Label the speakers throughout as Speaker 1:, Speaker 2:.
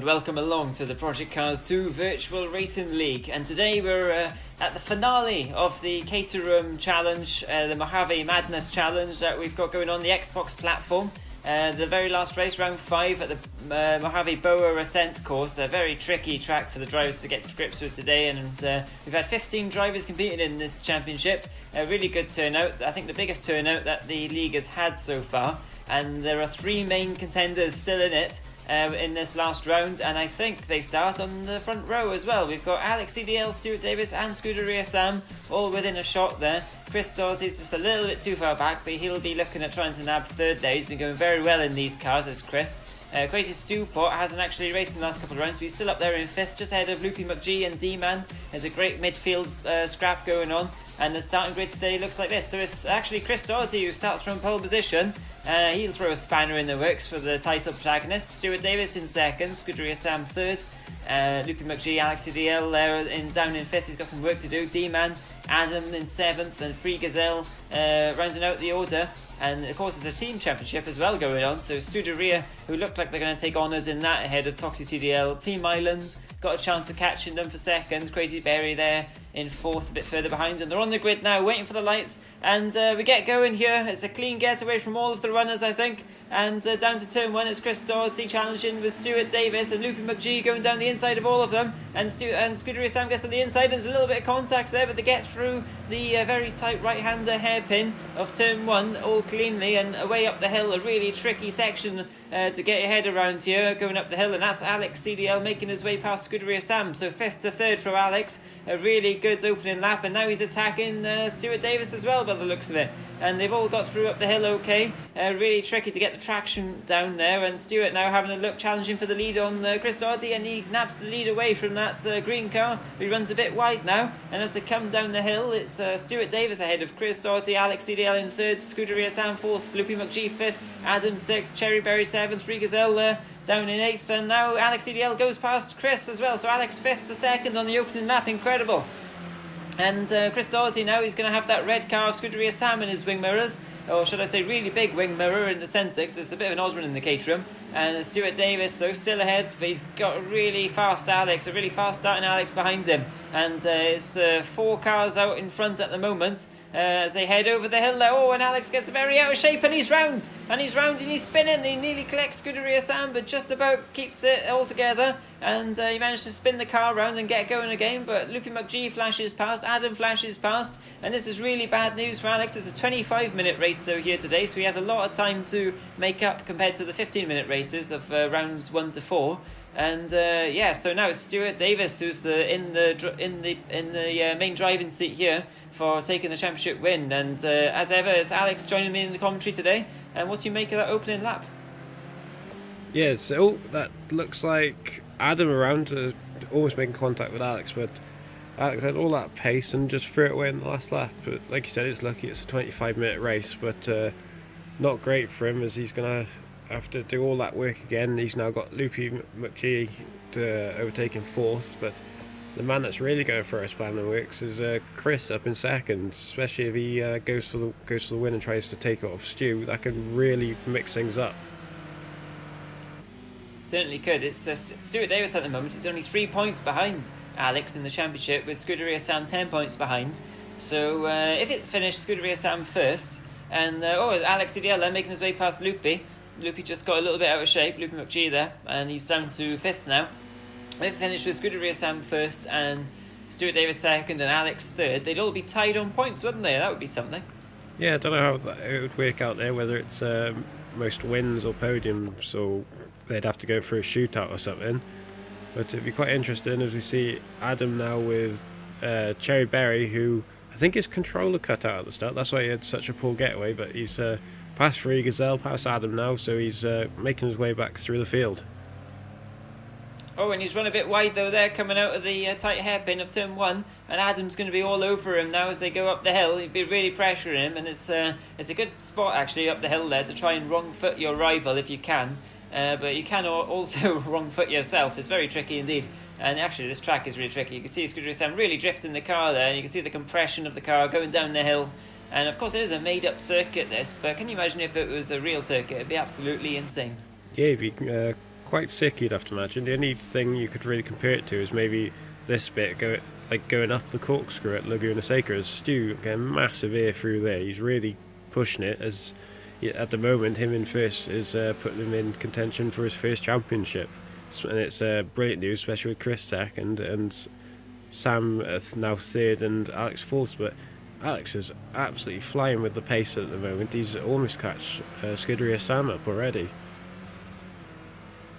Speaker 1: welcome along to the ProjectCars2 Virtual Racing League. And today we're at the finale of the Caterham Challenge, the Mojave Madness Challenge that we've got going on the Xbox platform. The very last race, round 5 at the Mojave Boa Ascent course. A very tricky track for the drivers to get to grips with today, and we've had 15 drivers competing in this championship. A really good turnout. I think the biggest turnout that the league has had so far, and there are 3 main contenders still in it in this last round, and I think they start on the front row as well. We've got Alex CDL, Stuart Davis and Scuderia Sam all within a shot there. Chris Doherty's just a little bit too far back, but he'll be looking at trying to nab third there. He's been going very well in these cars as Chris. Crazy Stewpot hasn't actually raced in the last couple of rounds, but he's still up there in 5th, just ahead of Loopy McGee and D-Man. There's a great midfield scrap going on, and the starting grid today looks like this. So it's actually Chris Doherty who starts from pole position. He'll throw a spanner in the works for the title protagonist. Stuart Davis in 2nd, Scuderia Sam 3rd, Loopy McGee, Alex CDL there down in 5th. He's got some work to do. D-Man, Adam in 7th, and Free Gazelle rounding out the order. And of course there's a team championship as well going on, so Scuderia, who look like they're going to take honours in that ahead of Toxie CDL. Team Island got a chance of catching them for 2nd, Crazy Berry there in 4th, a bit further behind, and they're on the grid now waiting for the lights, and we get going here. It's a clean getaway from all of the runners, I think, and down to turn 1 it's Chris Doherty challenging with Stuart Davis, and Loopy McGee going down the inside of all of them, and Scuderia Sam gets on the inside, and there's a little bit of contact there, but they get through the very tight right-hander hairpin of turn 1 all cleanly, and away up the hill. A really tricky section to get your head around here going up the hill, and that's Alex CDL making his way past Scuderia Sam. So 5th to 3rd for Alex, a really good opening lap, and now he's attacking Stuart Davis as well by the looks of it, and they've all got through up the hill okay. Really tricky to get the traction down there, and Stuart now having a look, challenging for the lead on Chris Doherty, and he naps the lead away from that green car, but he runs a bit wide now, and as they come down the hill it's Stuart Davis ahead of Chris Doherty, Alex CDL in 3rd, Scuderia Sam 4th, Loopy McGee 5th, Adam 6th, Cherry Berry 7th, Free Gazelle there down in 8th, and now Alex CDL goes past Chris as well, so Alex 5th to 2nd on the opening lap. Incredible. And Chris Doherty now, he's going to have that red car of Scuderia Sam in his wing mirrors, or should I say really big wing mirror in the centre, because it's a bit of an odd one in the Caterham. And Stuart Davis though still ahead, but he's got a really fast starting Alex behind him, and it's 4 cars out in front at the moment as they head over the hill there. Oh, and Alex gets very out of shape, and he's round and he's spinning. He nearly collects Scuderia Sam, but just about keeps it all together, and he managed to spin the car round and get going again, but Loopy McGee flashes past, Adam flashes past, and this is really bad news for Alex. It's a 25-minute race though here today, so he has a lot of time to make up compared to the 15-minute races of rounds 1 to 4. And so now it's Stuart Davis who's in the main driving seat here for taking the championship win, and as ever it's Alex joining me in the commentary today. And what do you make of that opening lap?
Speaker 2: Yeah, so that looks like Adam around almost making contact with Alex, but Alex had all that pace and just threw it away in the last lap. But like you said, it's lucky it's a 25-minute race, but not great for him, as he's going to have to do all that work again. He's now got Loopy McGee to overtake in 4th, but the man that's really going for a spanner works is Chris up in 2nd, especially if he goes for the win and tries to take it off Stu. That can really mix things up.
Speaker 1: Certainly could. It's Stuart Davis at the moment. He's only 3 points behind Alex in the championship, with Scuderia Sam 10 points behind. So if it finished Scuderia Sam first, and Alex CDL making his way past Loopy. Loopy just got a little bit out of shape, Loopy McGee there, and he's down to 5th now. If it finished with Scuderia Sam first and Stuart Davis 2nd and Alex 3rd, they'd all be tied on points, wouldn't they? That would be something.
Speaker 2: Yeah, I don't know how it would work out there, whether it's most wins or podiums, so they'd have to go for a shootout or something. But it'd be quite interesting as we see Adam now with Cherry Berry, who I think his controller cut out at the start. That's why he had such a poor getaway, but he's past Free Gazelle, past Adam now, so he's making his way back through the field.
Speaker 1: Oh, and he's run a bit wide though there, coming out of the tight hairpin of turn 1, and Adam's going to be all over him now as they go up the hill. He'd be really pressuring him, and it's a good spot actually up the hill there to try and wrong foot your rival if you can. But you can also wrong foot yourself. It's very tricky indeed, and actually this track is really tricky. You can see Scuderia Sam really drifting the car there, and you can see the compression of the car going down the hill. And of course it is a made up circuit this, but can you imagine if it was a real circuit? It'd be absolutely insane.
Speaker 2: Yeah, it'd be quite sick, you'd have to imagine. The only thing you could really compare it to is maybe this bit, going up the corkscrew at Laguna Seca. As Stu getting massive air through there. He's really pushing it, as at the moment him in first is putting him in contention for his first championship. And it's brilliant news, especially with Chris second and Sam now third and Alex fourth. But Alex is absolutely flying with the pace at the moment. He's almost catch Scuderia Sam up already.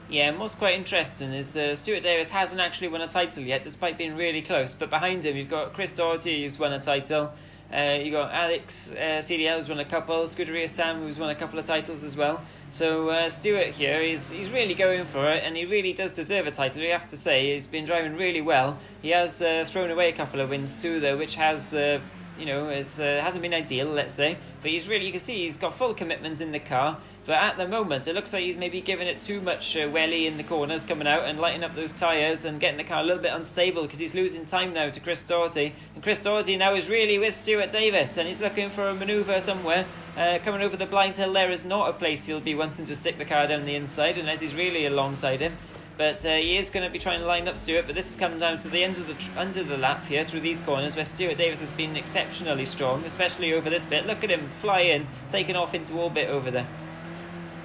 Speaker 1: Yeah, and what's quite interesting is Stuart Davis hasn't actually won a title yet, despite being really close. But behind him, you've got Chris Doherty, who's won a title. You've got Alex CDL, who's won a couple. Scuderia Sam, who's won a couple of titles as well. So Stuart here, he's really going for it, and he really does deserve a title, you have to say. He's been driving really well. He has thrown away a couple of wins too, though, which has... hasn't been ideal, let's say, but you can see he's got full commitment in the car, but at the moment it looks like he's maybe giving it too much welly in the corners coming out and lighting up those tyres and getting the car a little bit unstable because he's losing time now to Chris Doherty, and Chris Doherty now is really with Stuart Davis and he's looking for a manoeuvre somewhere. Coming over the blind hill there is not a place he'll be wanting to stick the car down the inside unless he's really alongside him. But he is going to be trying to line up Stuart, but this is coming down to the end of the lap here through these corners where Stuart Davis has been exceptionally strong, especially over this bit. Look at him fly in, taking off into orbit over there.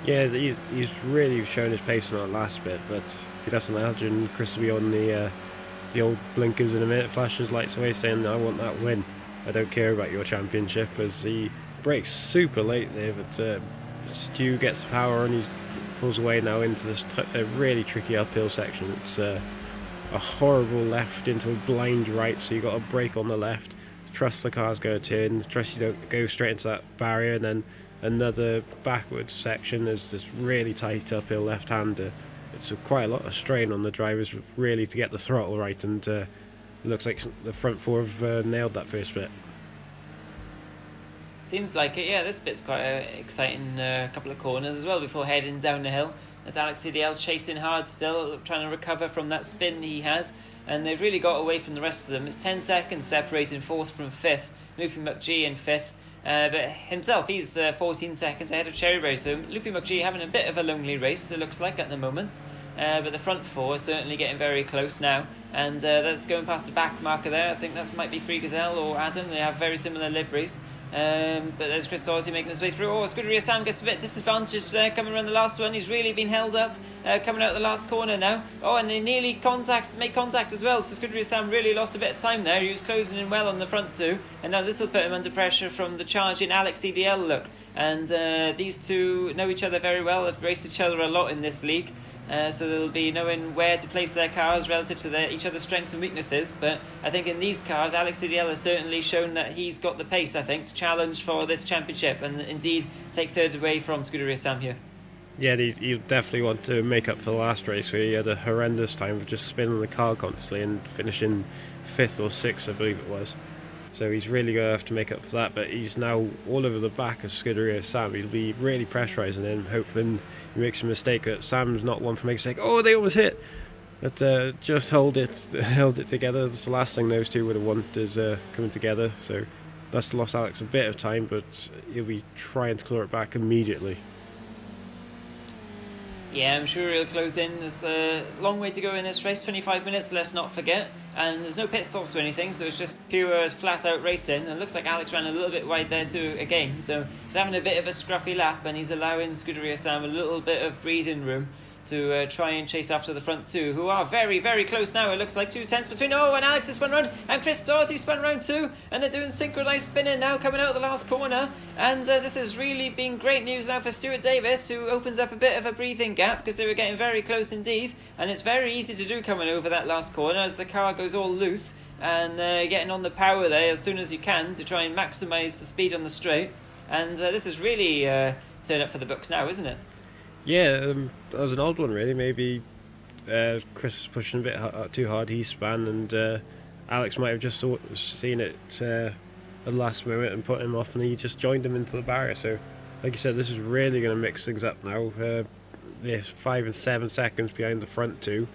Speaker 2: Yeah, he's really shown his pace on that last bit, but you'd have to imagine Chris will be on the old blinkers in a minute, flashes lights away saying, I want that win. I don't care about your championship, as he brakes super late there, but Stu gets the power on, he pulls away now into this really tricky uphill section. It's a horrible left into a blind right, so you've got to brake on the left, trust the car's going to turn, trust you don't go straight into that barrier, and then another backwards section. There's this really tight uphill left-hander. It's quite a lot of strain on the drivers really to get the throttle right, and it looks like the front four have nailed that first bit.
Speaker 1: Seems like it, yeah. This bit's quite an exciting couple of corners as well before heading down the hill. There's Alex CDL chasing hard still, trying to recover from that spin he had. And they've really got away from the rest of them. It's 10 seconds separating fourth from fifth. Loopy McGee in fifth. But himself, he's 14 seconds ahead of Cherryberry. So Loopy McGee having a bit of a lonely race, it looks like, at the moment. But the front four are certainly getting very close now. And that's going past the back marker there. I think that might be Free Gazelle or Adam. They have very similar liveries. But there's Chris Doherty making his way through. Scuderia Sam gets a bit disadvantaged there, coming around the last one. He's really been held up, coming out the last corner now. And they nearly made contact as well. So Scuderia Sam really lost a bit of time there. He was closing in well on the front two, and now this will put him under pressure from the charging Alex EDL look. And these two know each other very well. They've raced each other a lot in this league. So they'll be knowing where to place their cars relative to each other's strengths and weaknesses. But I think in these cars, Alex CDL has certainly shown that he's got the pace, I think, to challenge for this championship and indeed take third away from Scuderia Sam here.
Speaker 2: Yeah, he'll definitely want to make up for the last race where he had a horrendous time of just spinning the car constantly and finishing fifth or sixth, I believe it was. So he's really going to have to make up for that, but he's now all over the back of Scuderia Sam. He'll be really pressurising him, hoping he makes a mistake. But Sam's not one for making a mistake. Oh, they almost hit! But just held it together. That's the last thing those two would have wanted, is coming together. So that's lost Alex a bit of time, but he'll be trying to claw it back immediately.
Speaker 1: Yeah, I'm sure he'll close in. There's a long way to go in this race, 25 minutes, let's not forget. And there's no pit stops or anything, so it's just pure flat-out racing. And it looks like Alex ran a little bit wide there too again. So he's having a bit of a scruffy lap, and he's allowing Scuderia Sam a little bit of breathing room to try and chase after the front two, who are very, very close now. It looks like 2 tenths between. And Alex has spun round, and Chris Doherty spun round too, and they're doing synchronised spinning now, coming out of the last corner. And this has really been great news now for Stuart Davis, who opens up a bit of a breathing gap because they were getting very close indeed. And it's very easy to do coming over that last corner as the car goes all loose and getting on the power there as soon as you can to try and maximise the speed on the straight. And this is really turn up for the books now, isn't it?
Speaker 2: Yeah, that was an odd one really. Maybe Chris was pushing a bit too hard, he span, and Alex might have just seen it at the last moment and put him off, and he just joined him into the barrier. So, like you said, this is really going to mix things up now. They're 5 and 7 seconds behind the front two,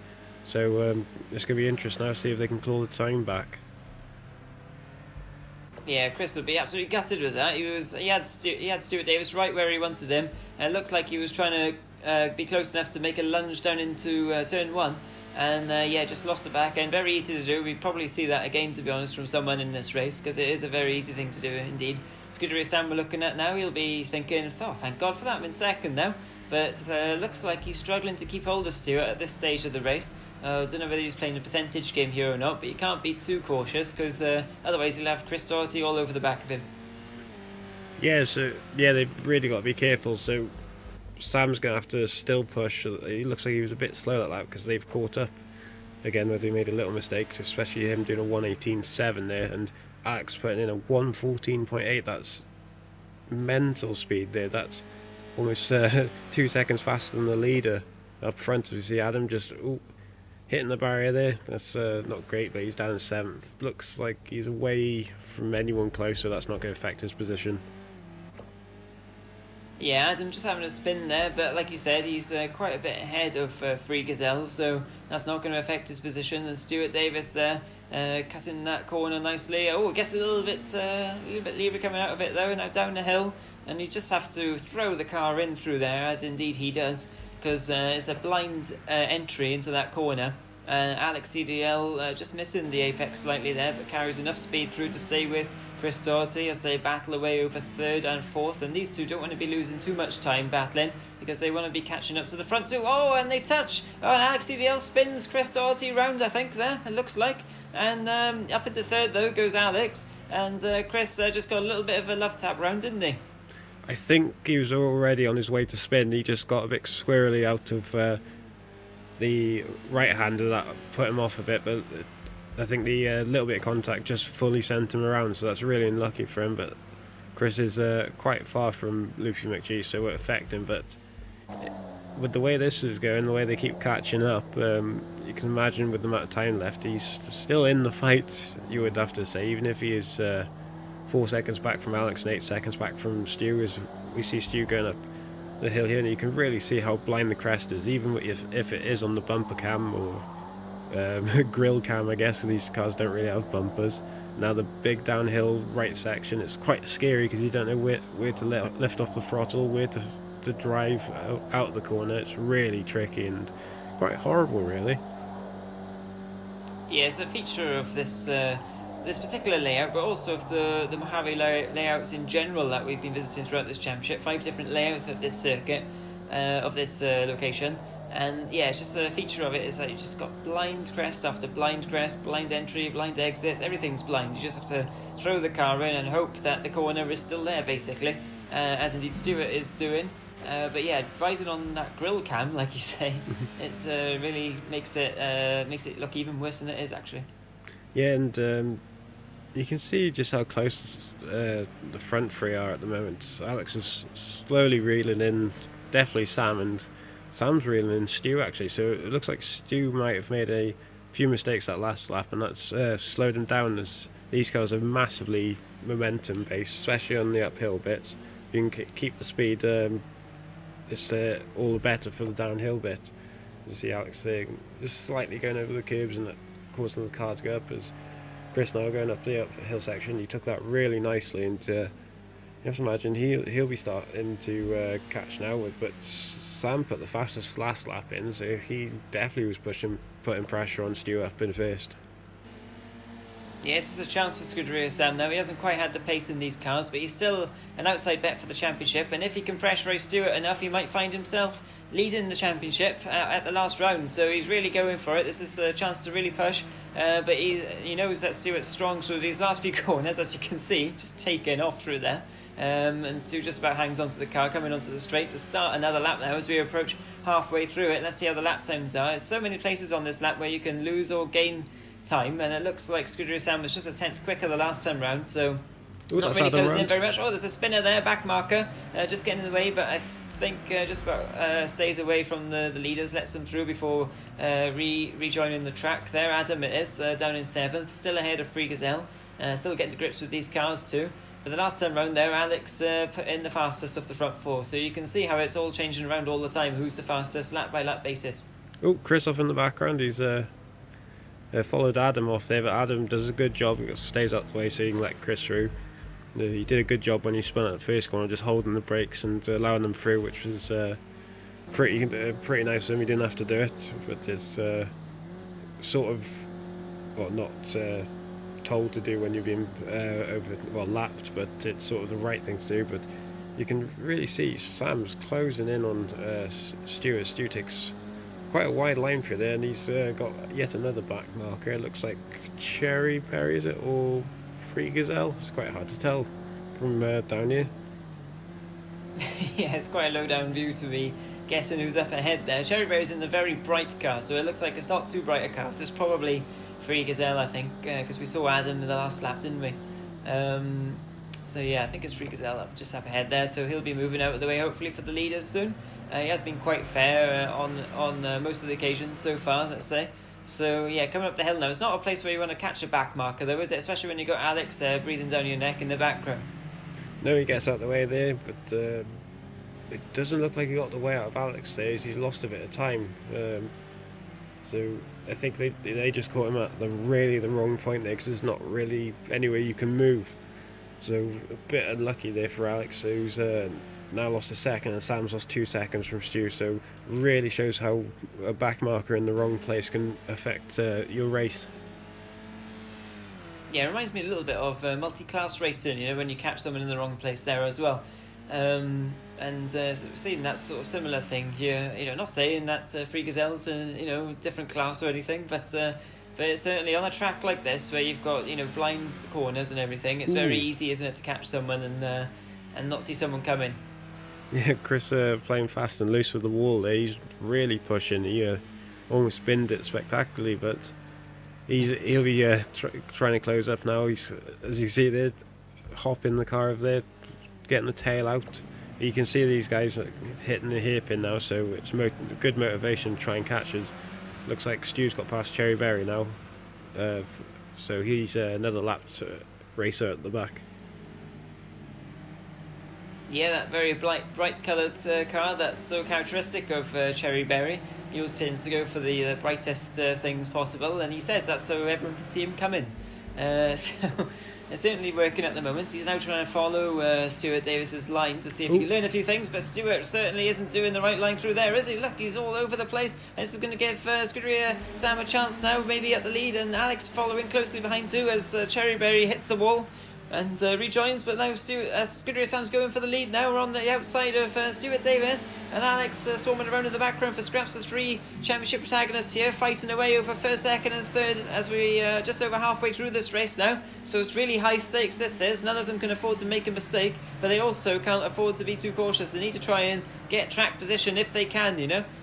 Speaker 2: so it's going to be interesting now to see if they can claw the time back.
Speaker 1: Yeah, Chris would be absolutely gutted with that. He had Stuart Davis right where he wanted him. It looked like he was trying to be close enough to make a lunge down into turn 1. And just lost the back end. Very easy to do. We probably see that again, to be honest, from someone in this race, because it is a very easy thing to do indeed. Scuderia Sam we're looking at now, he'll be thinking, oh, thank God for that, I'm in second now. But looks like he's struggling to keep hold of Stewart at this stage of the race. I don't know whether he's playing a percentage game here or not, but you can't be too cautious, because otherwise he'll have Chris Doherty all over the back of him.
Speaker 2: Yeah, they've really got to be careful. So Sam's going to have to still push. He looks like he was a bit slow at that because they've caught up again, whether he made a little mistake, especially him doing a 1:18.7 there, and Alex putting in a 1:14.8. That's mental speed there. That's almost 2 seconds faster than the leader up front. You see Adam just hitting the barrier there. That's not great, but he's down in 7th. Looks like he's away from anyone close, so that's not going to affect his position.
Speaker 1: Yeah, Adam just having a spin there, but like you said, he's quite a bit ahead of Free Gazelle, so that's not going to affect his position. And Stuart Davis there, cutting that corner nicely. Oh, gets a little bit lever coming out of it though, now down the hill, and you just have to throw the car in through there, as indeed he does, because it's a blind entry into that corner. Alex CDL just missing the apex slightly there, but carries enough speed through to stay with Chris Doherty as they battle away over 3rd and 4th, and these two don't want to be losing too much time battling because they want to be catching up to the front two. Oh, and they touch. Oh, and Alex CDL spins Chris Doherty round, I think, there, it looks like. And up into 3rd, though, goes Alex, and Chris just got a little bit of a love tap round, didn't he?
Speaker 2: I think he was already on his way to spin. He just got a bit squirrely out of the right-hander that put him off a bit, but I think the little bit of contact just fully sent him around, so that's really unlucky for him. But Chris is quite far from Loopy McGee, so it won't affect him. But with the way this is going, the way they keep catching up, you can imagine with the amount of time left, he's still in the fight, you would have to say, even if he is 4 seconds back from Alex and 8 seconds back from Stu, as we see Stu going up the hill here, and you can really see how blind the crest is, even if it is on the bumper cam or grill cam, I guess. These cars don't really have bumpers. Now the big downhill right section, it's quite scary because you don't know where to lift off the throttle, where to drive out the corner. It's really tricky and quite horrible, really.
Speaker 1: Yeah, it's a feature of this particular layout, but also of the Mojave layouts in general that we've been visiting throughout this championship. 5 different layouts of this circuit, of this location. And yeah, it's just a feature of it is that you just got blind crest after blind crest, blind entry, blind exits, everything's blind. You just have to throw the car in and hope that the corner is still there, basically, as indeed Stuart is doing. But yeah, rising on that grill cam, like you say, it's really makes it look even worse than it is, actually.
Speaker 2: Yeah, and you can see just how close the front three are at the moment. Alex is slowly reeling in, definitely Sam, and Sam's reeling in Stu, actually, so it looks like Stu might have made a few mistakes that last lap, and that's slowed him down, as these cars are massively momentum based, especially on the uphill bits. You can keep the speed, it's all the better for the downhill bit. You see Alex there just slightly going over the curbs and causing the car to go up, as Chris now going up the uphill section. He took that really nicely, and you have to imagine he'll be starting to catch now, but Sam put the fastest last lap in, so he definitely was putting pressure on Stu up in first.
Speaker 1: Yes, it's a chance for Scuderia Sam now. He hasn't quite had the pace in these cars, but he's still an outside bet for the championship, and if he can pressurise Stewart enough, he might find himself leading the championship at the last round, so he's really going for it. This is a chance to really push, but he knows that Stewart's strong through these last few corners, as you can see, just taking off through there. And Stu just about hangs onto the car, coming onto the straight to start another lap now as we approach halfway through it. Let's see how the lap times are. There's so many places on this lap where you can lose or gain time, and it looks like Scuderia Sam was just a 10th quicker the last time round, so not really closing in very much. Oh, there's a spinner there, back marker, just getting in the way, but I think just about stays away from the leaders, lets them through before rejoining the track there. Adam it is, down in 7th, still ahead of Free Gazelle, still getting to grips with these cars too. But the last time round there, Alex put in the fastest of the front four, so you can see how it's all changing around all the time, who's the fastest, lap by lap basis.
Speaker 2: Oh, Chris off in the background, he's followed Adam off there, but Adam does a good job, stays out the way so you can let Chris through. He did a good job when he spun at the first corner, just holding the brakes and allowing them through, which was pretty nice of him. He didn't have to do it, but it's sort of, well, not told to do when you're being lapped, but it's sort of the right thing to do. But you can really see Sam's closing in on Stuart. Stuart takes quite a wide line through there, and he's got yet another back marker. It looks like Cherry Berry, is it, or Free Gazelle? It's quite hard to tell from down here.
Speaker 1: Yeah, it's quite a low down view to be guessing who's up ahead there. Cherryberry's in the very bright car, so it looks like it's not too bright a car, so it's probably Free Gazelle, I think, because we saw Adam in the last lap, didn't we? So yeah, I think it's Free Gazelle just up ahead there, so he'll be moving out of the way hopefully for the leaders soon. He has been quite fair on most of the occasions so far, let's say. So yeah, coming up the hill now. It's not a place where you want to catch a back marker though, is it? Especially when you got Alex there breathing down your neck in the background.
Speaker 2: No, he gets out of the way there, but it doesn't look like he got the way out of Alex there. He's lost a bit of time. So I think they just caught him at the wrong point there, because there's not really anywhere you can move. So a bit unlucky there for Alex, who's now lost a second, and Sam's lost 2 seconds from Stu. So really shows how a back marker in the wrong place can affect your race.
Speaker 1: Yeah, it reminds me a little bit of multi-class racing, you know, when you catch someone in the wrong place there as well. So we've seen that sort of similar thing here. You know, not saying that Free Gazelle's a different class or anything, but it's certainly on a track like this where you've got blind corners and everything. It's very easy, isn't it, to catch someone and not see someone coming.
Speaker 2: Yeah, Chris playing fast and loose with the wall there. He's really pushing. He almost spinned it spectacularly, but he'll be trying to close up now. He's, as you see there, hopping the car over there, getting the tail out. You can see these guys hitting the hairpin now, so it's good motivation to try and catch us. Looks like Stu's got past Cherry Berry now, so he's another lapped racer at the back.
Speaker 1: Yeah, that very bright coloured car, that's so characteristic of Cherry Berry. He always tends to go for the brightest things possible, and he says that so everyone can see him coming. So it's certainly working at the moment. He's now trying to follow Stuart Davis's line to see if he can learn a few things, but Stuart certainly isn't doing the right line through there, is he? Look, he's all over the place. This is going to give Scuderia Sam a chance now, maybe at the lead, and Alex following closely behind too as Cherry Berry hits the wall and rejoins, but now Scuderia Sam's going for the lead now. We're on the outside of Stuart Davis, and Alex swarming around in the background for scraps. The 3 championship protagonists here fighting away over first, second and third as we just over halfway through this race now. So it's really high stakes, this is. None of them can afford to make a mistake, but they also can't afford to be too cautious. They need to try and get track position if they can,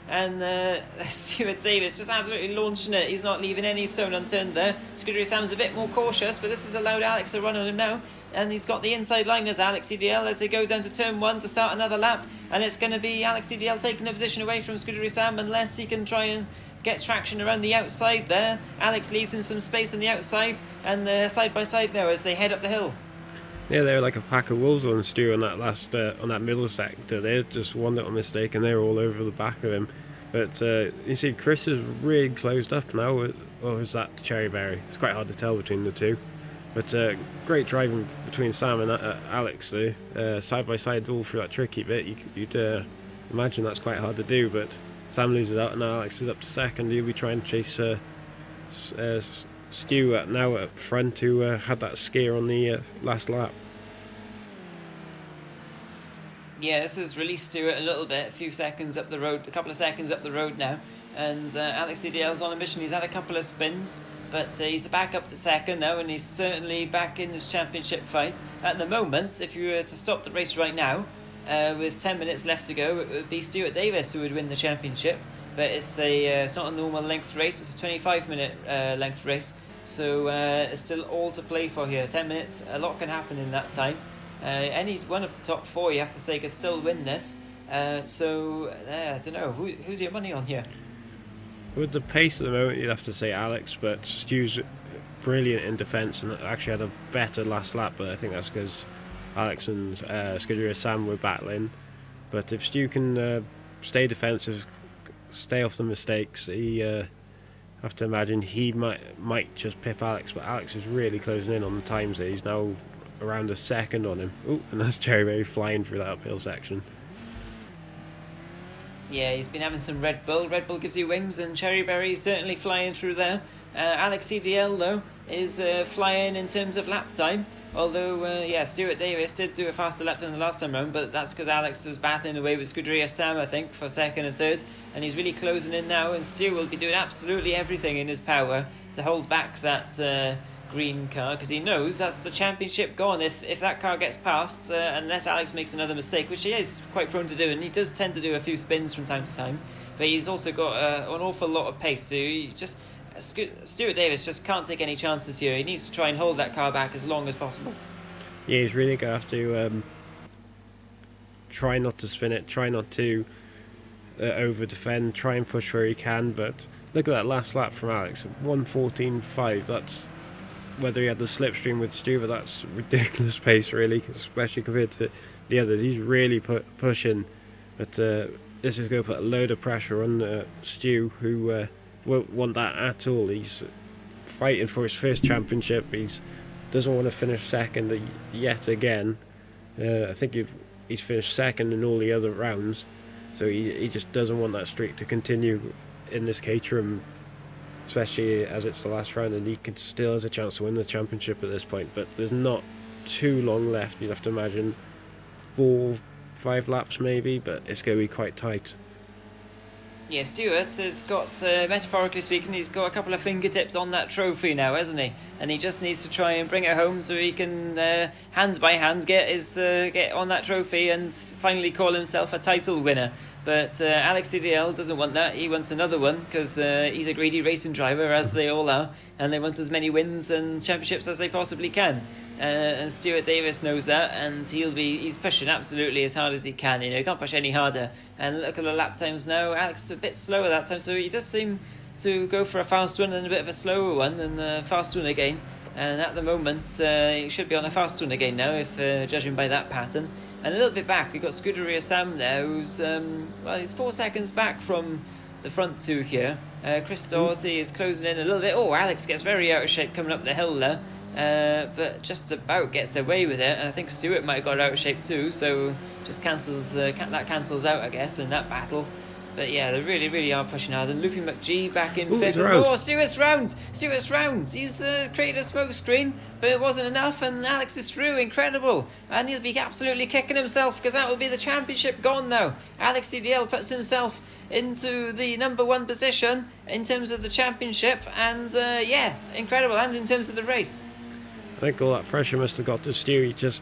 Speaker 1: and Stuart Davis just absolutely launching it. He's not leaving any stone unturned there. Scuderia Sam's a bit more cautious, but this has allowed Alex to run on him now, and he's got the inside line as Alex CDL as they go down to turn 1 to start another lap, and it's going to be Alex CDL taking a position away from Scuderia Sam unless he can try and get traction around the outside there. Alex leaves him some space on the outside, and they're side by side now as they head up the hill.
Speaker 2: Yeah, they were like a pack of wolves on Stu on that last on that middle sector. They had just one little mistake and they were all over the back of him. But you see, Chris is really closed up now. Or is that Cherry Berry? It's quite hard to tell between the two. But great driving between Sam and Alex there, side by side all through that tricky bit. You'd imagine that's quite hard to do. But Sam loses out and Alex is up to second. He'll be trying to chase Stu now up front, who had that scare on the last lap.
Speaker 1: Yeah, this has released Stuart a little bit, a couple of seconds up the road now, and Alex CDL's on a mission. He's had a couple of spins, but he's back up to second now, and he's certainly back in this championship fight. At the moment, if you were to stop the race right now, with 10 minutes left to go, it would be Stuart Davis who would win the championship, but it's not a normal length race, it's a 25-minute length race, so it's still all to play for here. 10 minutes, a lot can happen in that time. Any one of the top 4, you have to say, could still win this. I don't know. Who's your money on here?
Speaker 2: With the pace at the moment, you'd have to say Alex, but Stu's brilliant in defence and actually had a better last lap, but I think that's because Alex and Scuderia Sam were battling. But if Stu can stay defensive, stay off the mistakes, he have to imagine he might just pip Alex, but Alex is really closing in on the times there. He's now around a second on him. Oh, and that's Cherry Berry flying through that uphill section.
Speaker 1: Yeah, he's been having some Red Bull. Red Bull gives you wings, and Cherry Berry is certainly flying through there. Alex CDL, though, is flying in terms of lap time. Although, Stuart Davis did do a faster lap time the last time round, but that's because Alex was battling away with Scuderia Sam, I think, for second and third. And he's really closing in now, and Stu will be doing absolutely everything in his power to hold back that green car, because he knows that's the championship gone if that car gets past, unless Alex makes another mistake, which he is quite prone to do, and he does tend to do a few spins from time to time, but he's also got an awful lot of pace, so Stuart Davis just can't take any chances here. He needs to try and hold that car back as long as possible.
Speaker 2: Yeah, he's really going to have to try not to spin it, try not to over defend, try and push where he can. But look at that last lap from Alex, 1:14.5. That's, whether he had the slipstream with Stu, but that's ridiculous pace, really, especially compared to the others. He's really pushing, but this is going to put a load of pressure on Stu, who won't want that at all. He's fighting for his first championship. Doesn't want to finish second yet again. I think he's finished second in all the other rounds, so he just doesn't want that streak to continue in this Caterham, especially as it's the last round, and he still has a chance to win the championship at this point. But there's not too long left. You'd have to imagine 4-5 laps maybe, but it's going to be quite tight.
Speaker 1: Yeah, Stewart has got, metaphorically speaking, he's got a couple of fingertips on that trophy now, hasn't he? And he just needs to try and bring it home so he can, hand by hand, get on that trophy and finally call himself a title winner. But Alex CDL doesn't want that. He wants another one because he's a greedy racing driver, as they all are, and they want as many wins and championships as they possibly can. And Stuart Davis knows that, and he's pushing absolutely as hard as he can. He can't push any harder. And look at the lap times now. Alex is a bit slower that time, so he does seem to go for a fast one and a bit of a slower one, and a fast one again. And at the moment, he should be on a fast one again now, if judging by that pattern. And a little bit back, we've got Scuderia Sam there, who's he's 4 seconds back from the front two here. Chris Doherty is closing in a little bit. Oh, Alex gets very out of shape coming up the hill there. But just about gets away with it, and I think Stewart might have got out of shape too, so just that cancels out, I guess, in that battle. But yeah, they really, really are pushing hard. And Loopy McGee back in fifth. Oh, Stewart's round! He's created a smoke screen, but it wasn't enough, and Alex is through. Incredible. And he'll be absolutely kicking himself, because that will be the championship gone now. Alex CDL puts himself into the number one position in terms of the championship, and incredible, and in terms of the race.
Speaker 2: I think all that pressure must have got to Stu. It's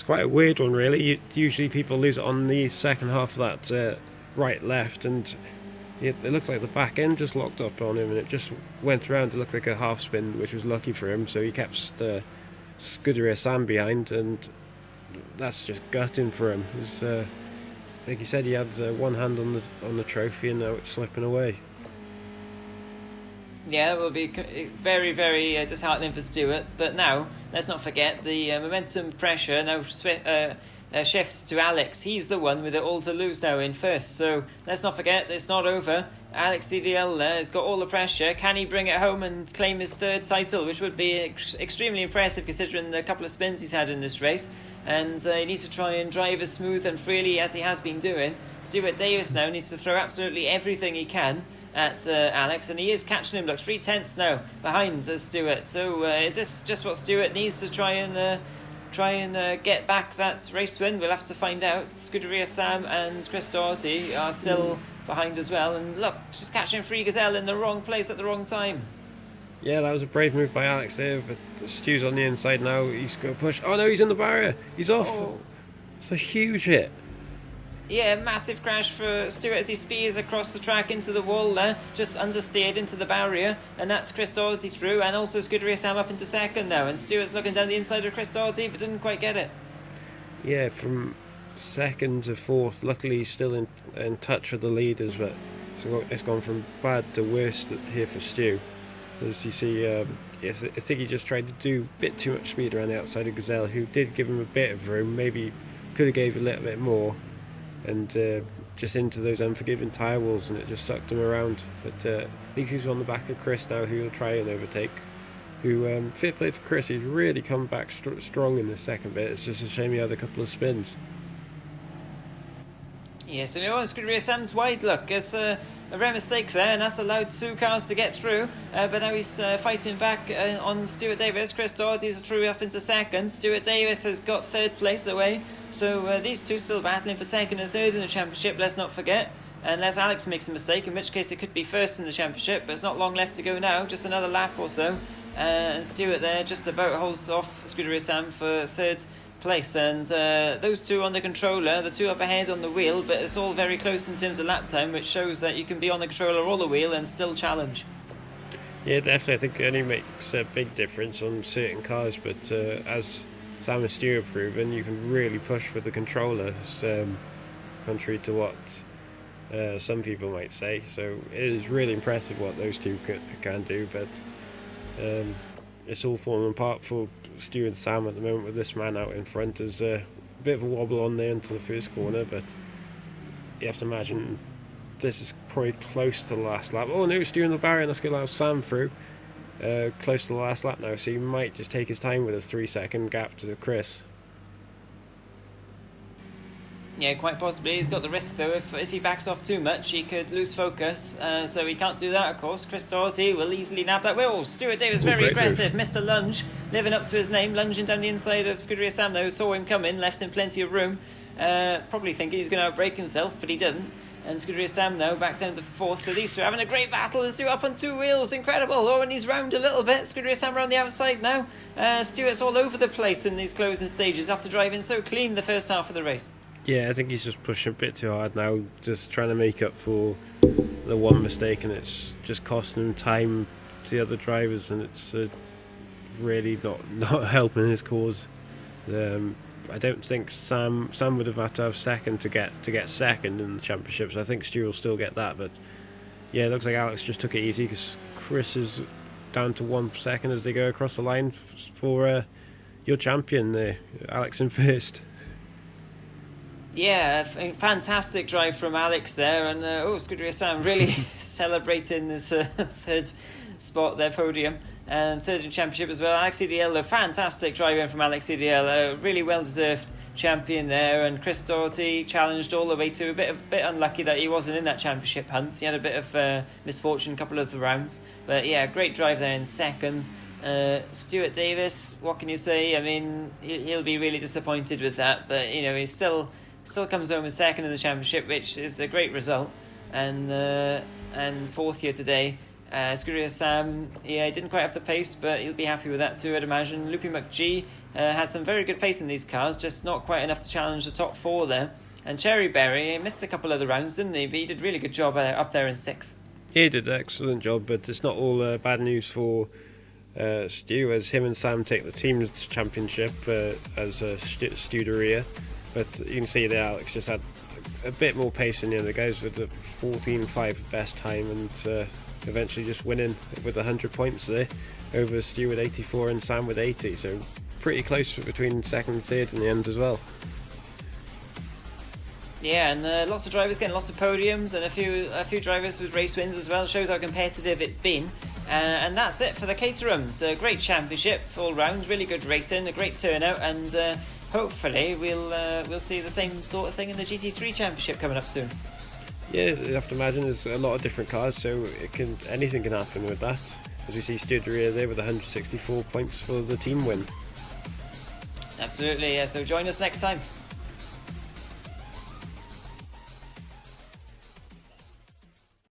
Speaker 2: quite a weird one, really. Usually people lose it on the second half of that right-left, and it looked like the back end just locked up on him, and it just went around to look like a half spin, which was lucky for him, so he kept Scuderia Sam behind, and that's just gutting for him. Like he said, he had one hand on the trophy, and now it's slipping away.
Speaker 1: Yeah, it will be very, very disheartening for Stewart. But now, let's not forget, the momentum pressure now shifts to Alex. He's the one with it all to lose now in first. So let's not forget, it's not over. Alex CDL has got all the pressure. Can he bring it home and claim his third title, which would be extremely impressive considering the couple of spins he's had in this race. And he needs to try and drive as smooth and freely as he has been doing. Stuart Davis now needs to throw absolutely everything he can at Alex, and he is catching him. Look, 3/10 now behind Stuart. So is this just what Stuart needs to try and get back that race win? We'll have to find out. Scuderia Sam and Chris Doherty are still behind as well, and look, just catching Free Gazelle in the wrong place at the wrong time.
Speaker 2: Yeah, that was a brave move by Alex there, but Stu's on the inside now. He's going to push. Oh no, he's in the barrier. He's off. Oh. It's a huge hit.
Speaker 1: Yeah, massive crash for Stewart as he speeds across the track into the wall there, just understeered into the barrier, and that's Chris Doherty through, and also Scuderia Sam up into second now, and Stewart's looking down the inside of Chris Doherty, but didn't quite get it. Yeah,
Speaker 2: from second to fourth, luckily he's still in touch with the leaders, but it's gone from bad to worst here for Stu. As you see, I think he just tried to do a bit too much speed around the outside of Gazelle, who did give him a bit of room, maybe could have gave a little bit more, and just into those unforgiving tyre walls, and it just sucked him around. But I think he's on the back of Chris now, who will try and overtake. Fair play to Chris, he's really come back strong in the second bit. It's just a shame he had a couple of spins.
Speaker 1: Yes, and Scuderia Sam's wide look. It's a rare mistake there, and that's allowed 2 cars to get through. But now he's fighting back on Stuart Davis. Chris Doherty's through up into second. Stuart Davis has got 3rd place away. So these two still battling for 2nd and 3rd in the championship, let's not forget. Unless Alex makes a mistake, in which case it could be 1st in the championship. But it's not long left to go now, just another lap or so. And Stuart there just about holds off Scuderia Sam for 3rd place, and those two on the controller, the two up ahead on the wheel, but it's all very close in terms of lap time, which shows that you can be on the controller or the wheel and still challenge.
Speaker 2: Yeah, definitely. I think it only makes a big difference on certain cars, but as Sam and Stu have proven, you can really push with the controller, contrary to what some people might say. So it is really impressive what those two can do, but it's all forming part for Stu and Sam at the moment with this man out in front. There's a bit of a wobble on there into the first corner, but you have to imagine this is probably close to the last lap. Oh no, Stu in the barrier, let's allow Sam through. Close to the last lap now, so he might just take his time with a 3-second gap to Chris.
Speaker 1: Yeah, quite possibly. He's got the risk though, if he backs off too much he could lose focus, so he can't do that of course. Chris Doherty will easily nab that wheel. Stuart Davis very aggressive, Mr. Lunge, living up to his name, lunging down the inside of Scuderia Sam though, saw him coming, left him plenty of room, probably thinking he's going to outbrake himself, but he didn't. And Scuderia Sam now back down to 4th, so these two are having a great battle. Let's do up on 2 wheels, incredible. Oh, and he's round a little bit. Scuderia Sam around the outside now. Stuart's all over the place in these closing stages after driving so clean the first half of the race.
Speaker 2: Yeah, I think he's just pushing a bit too hard now, just trying to make up for the one mistake, and it's just costing him time to the other drivers, and it's really not helping his cause. I don't think Sam would have had to have second to get second in the championship, so I think Stu will still get that. But yeah, it looks like Alex just took it easy because Chris is down to 1 second as they go across the line for your champion there, Alex in first.
Speaker 1: Yeah, fantastic drive from Alex there, and Scuderia Sam really celebrating this 3rd spot, their podium, and 3rd in championship as well. Alex CDL, a fantastic driving from Alex CDL, a really well-deserved champion there, and Chris Doherty challenged all the way to a bit unlucky that he wasn't in that championship hunt. He had a bit of misfortune a couple of the rounds, but yeah, great drive there in 2nd. Stuart Davis, what can you say? I mean, he'll be really disappointed with that, but you know, he's still comes home in 2nd in the championship, which is a great result, and 4th here today. Scuderia Sam, yeah, he didn't quite have the pace, but he'll be happy with that too, I'd imagine. Loopy McGee had some very good pace in these cars, just not quite enough to challenge the top 4 there. And Cherry Berry, he missed a couple of the rounds, didn't he? But he did a really good job up there in 6th.
Speaker 2: Yeah, he did an excellent job, but it's not all bad news for Stu, as him and Sam take the team's championship as Scuderia. But you can see there Alex just had a bit more pace than the other guys with the 14.5 best time, and eventually just winning with 100 points there over Stu with 84 and Sam with 80. So pretty close between 2nd and 3rd in the end as well. Yeah,
Speaker 1: and lots of drivers getting lots of podiums, and a few drivers with race wins as well. Shows how competitive it's been. And that's it for the Caterhams. A great championship all round, really good racing, a great turnout, and hopefully we'll see the same sort of thing in the GT3 championship coming up soon.
Speaker 2: Yeah, you have to imagine there's a lot of different cars, so anything can happen with that. As we see Scuderia there with 164 points for the team win.
Speaker 1: Absolutely, yeah, so join us next time.